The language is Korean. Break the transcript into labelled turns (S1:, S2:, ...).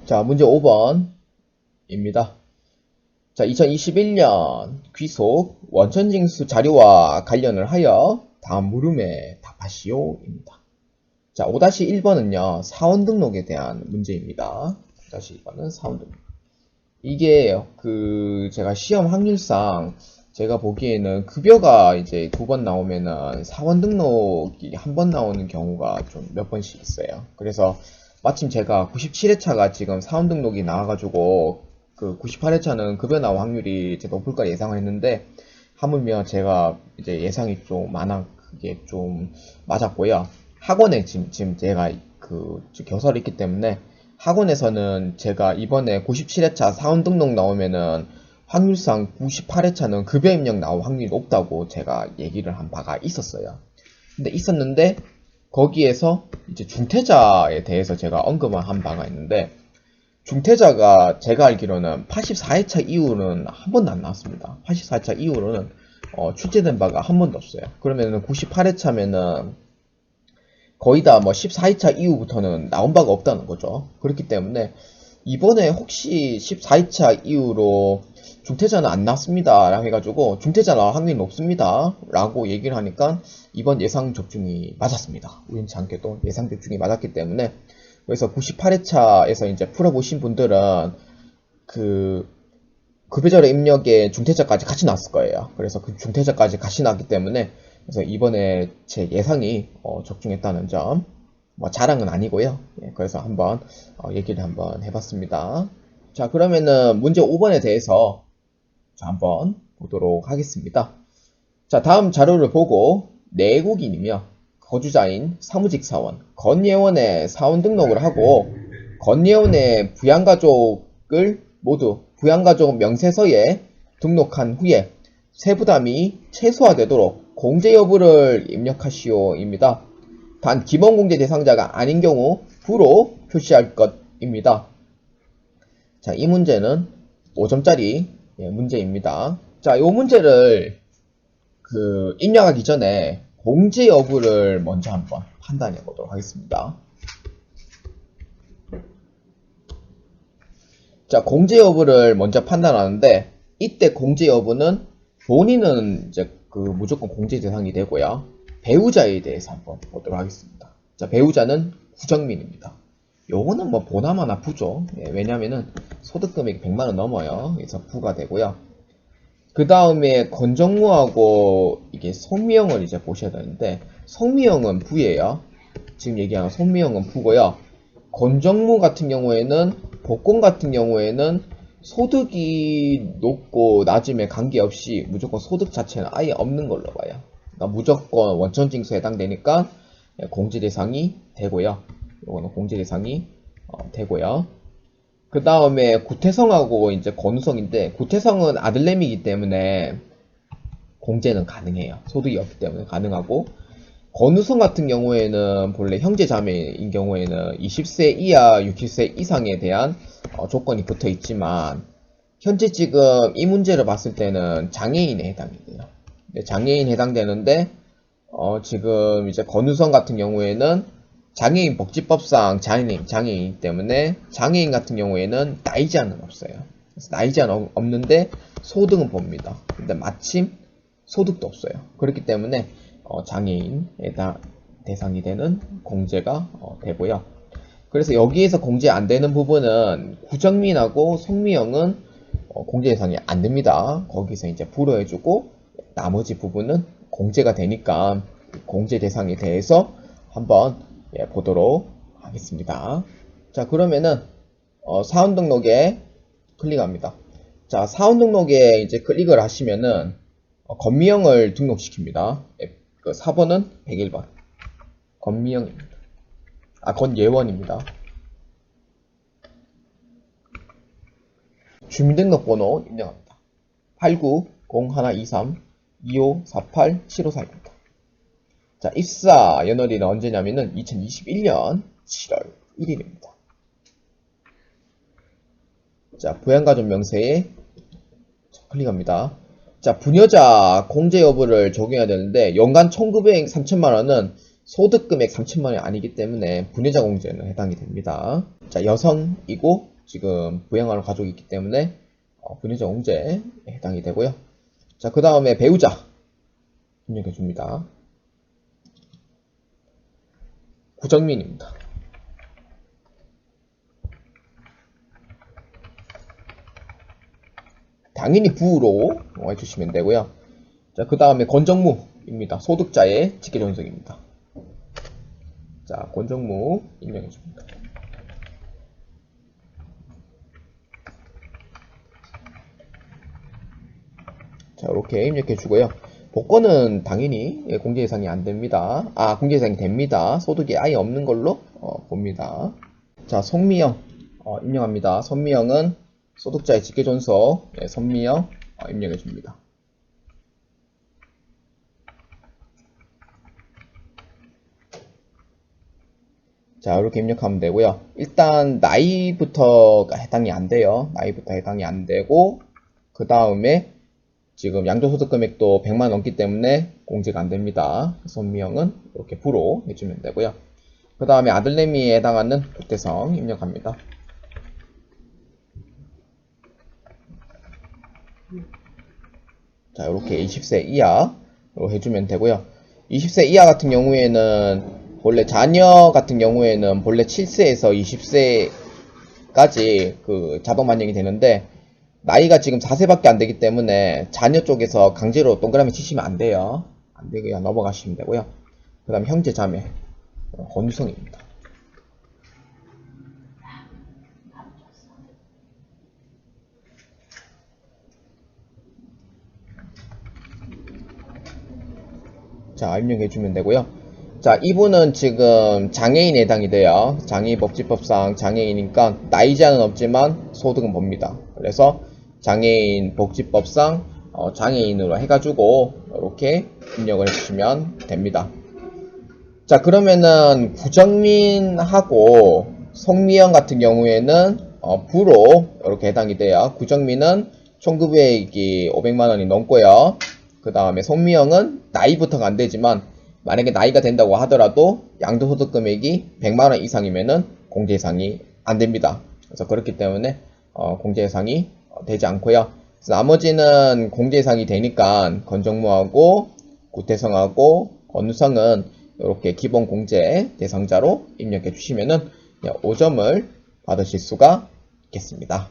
S1: 자, 문제 5번입니다. 자, 2021년 귀속 원천징수 자료와 관련을 하여 다음 물음에 답하시오입니다. 자, 5-1번은요, 사원 등록에 대한 문제입니다. 5-1번은 사원 등록. 이게 제가 시험 확률상 제가 보기에는 급여가 이제 2번 나오면은 사원 등록이 1번 나오는 경우가 좀 몇 번씩 있어요. 그래서 마침 제가 97회차가 지금 사원 등록이 나와가지고 98회차는 급여 나올 확률이 이제 높을 거라 예상을 했는데, 하물며 제가 이제 예상이 좀 그게 좀 맞았고요. 학원에 지금 제가 교사를 있기 때문에 학원에서는 제가 이번에 97회차 사원 등록 나오면은 확률상 98회차는 급여 입력 나올 확률이 높다고 제가 얘기를 한 바가 있었는데 거기에서 이제 중퇴자에 대해서 제가 언급을 한 바가 있는데, 중퇴자가 제가 알기로는 84회차 이후로는 한 번도 안 나왔습니다. 84회차 이후로는 출제된 바가 한 번도 없어요. 그러면은 98회차면은 거의 다 14회차 이후부터는 나온 바가 없다는 거죠. 그렇기 때문에 이번에 혹시 14회차 이후로 중퇴자는 안 났습니다 라고 해가지고 중퇴자 나올 확률이 높습니다 라고 얘기를 하니까 이번 예상 적중이 맞았습니다. 우연치 않게도 예상 적중이 맞았기 때문에, 그래서 98회차에서 이제 풀어보신 분들은 급여자료 입력에 중퇴자까지 같이 나왔을 거예요. 그래서 그 중퇴자까지 같이 나왔기 때문에, 그래서 이번에 제 예상이 적중했다는 점, 자랑은 아니고요. 예, 그래서 한번 얘기를 한번 해봤습니다. 자, 그러면은 문제 5번에 대해서 한번 보도록 하겠습니다. 자, 다음 자료를 보고 내국인이며 거주자인 사무직 사원 건예원에 사원 등록을 하고 건예원의 부양가족을 모두 부양가족 명세서에 등록한 후에 세부담이 최소화되도록 공제 여부를 입력하시오입니다. 단 기본공제 대상자가 아닌 경우 부로 표시할 것입니다. 자, 이 문제는 5점짜리 문제입니다. 자, 이 문제를 입력하기 전에 공제 여부를 먼저 한번 판단해 보도록 하겠습니다. 자, 공제 여부를 먼저 판단하는데, 이때 공제 여부는 본인은 이제 무조건 공제 대상이 되고요. 배우자에 대해서 한번 보도록 하겠습니다. 자, 배우자는 구정민입니다. 요거는 보나마나 부죠. 예, 왜냐면은 소득금액이 100만원 넘어요. 그래서 부가 되고요. 그 다음에 건정무하고 이게 손미영을 이제 보셔야 되는데, 손미영은 부예요. 지금 얘기하는 손미영은 부고요. 건정무 같은 경우에는, 복권 같은 경우에는 소득이 높고 낮음에 관계없이 무조건 소득 자체는 아예 없는 걸로 봐요. 그러니까 무조건 원천징수에 해당되니까 공제 대상이 되고요. 이거는 공제 대상이 되고요. 그 다음에 구태성하고 이제 건우성인데, 구태성은 아들내미이기 때문에 공제는 가능해요. 소득이 없기 때문에 가능하고, 건우성 같은 경우에는 본래 형제자매인 경우에는 20세 이하 60세 이상에 대한 조건이 붙어 있지만, 현재 지금 이 문제를 봤을 때는 장애인에 해당이 돼요. 장애인에 해당되는데, 지금 이제 건우성 같은 경우에는 장애인 복지법상 장애인 때문에 장애인 같은 경우에는 나이 제한은 없어요. 그래서 나이 제한 없는데 소득은 봅니다. 근데 마침 소득도 없어요. 그렇기 때문에 장애인에 대상이 되는 공제가 되고요. 그래서 여기에서 공제 안 되는 부분은 구정민하고 손미영은 공제 대상이 안 됩니다. 거기서 이제 불허해주고 나머지 부분은 공제가 되니까 공제 대상에 대해서 한번 보도록 하겠습니다. 자, 그러면은 사원 등록에 클릭합니다. 자, 사원 등록에 이제 클릭을 하시면은 건미영을 등록시킵니다. 4번은 101번 건미영입니다. 건예원입니다. 주민등록번호 입력합니다. 89012325487542입니다. 자, 입사 연월일은 언제냐면은 2021년 7월 1일입니다. 자, 부양가족 명세에 클릭합니다. 자, 부녀자 공제 여부를 적용해야 되는데, 연간 총급여액 3천만원은 소득금액 3천만원이 아니기 때문에 부녀자 공제는 해당이 됩니다. 자, 여성이고 지금 부양하는 가족이 있기 때문에 분유자 공제에 해당이 되고요. 자, 그 다음에 배우자 입력해 줍니다. 구정민입니다. 당연히 부로 해주시면 되고요. 자, 그 다음에 권정무입니다. 소득자의 직계존속입니다. 자, 권정무 입력해 줍니다. 자, 이렇게 입력해 주고요. 복권은 당연히 공제 대상이 안 됩니다. 공제 대상이 됩니다. 소득이 아예 없는 걸로 봅니다. 자, 손미영 입력합니다. 손미영은 소득자의 직계존속 손미영 입력해 줍니다. 자, 이렇게 입력하면 되고요. 일단 나이부터가 해당이 안 돼요. 나이부터 해당이 안 되고, 그 다음에 지금 양도소득 금액도 100만 넘기 때문에 공제가 안 됩니다. 손미영은 이렇게 부로 해주면 되고요. 그 다음에 아들내미에 해당하는 국대성 입력합니다. 자, 이렇게 20세 이하로 해주면 되고요. 20세 이하 같은 경우에는 본래 자녀 같은 경우에는 본래 7세에서 20세까지 그 자동 반영이 되는데 나이가 지금 4세밖에 안 되기 때문에 자녀 쪽에서 강제로 동그라미 치시면 안 돼요. 안 되고요. 넘어가시면 되고요. 그 다음 형제 자매 권유성입니다. 자, 입력해주면 되고요. 자, 이분은 지금 장애인에 해당이 돼요. 장애인복지법상 장애인이니까 나이 제한은 없지만 소득은 봅니다. 그래서 장애인 복지법상 장애인으로 해가지고 이렇게 입력을 해주시면 됩니다. 자, 그러면은 구정민하고 송미영 같은 경우에는 부로 이렇게 해당이 돼요. 구정민은 총급액이 500만원이 넘고요. 그 다음에 송미영은 나이부터가 안 되지만 만약에 나이가 된다고 하더라도 양도소득 금액이 100만원 이상이면은 공제 대상이 안 됩니다. 그래서 그렇기 때문에 공제 대상이 되지 않고요. 나머지는 공제 대상이 되니까 권정무하고 구태성하고 권우성은 이렇게 기본 공제 대상자로 입력해 주시면은 5점을 받으실 수가 있겠습니다.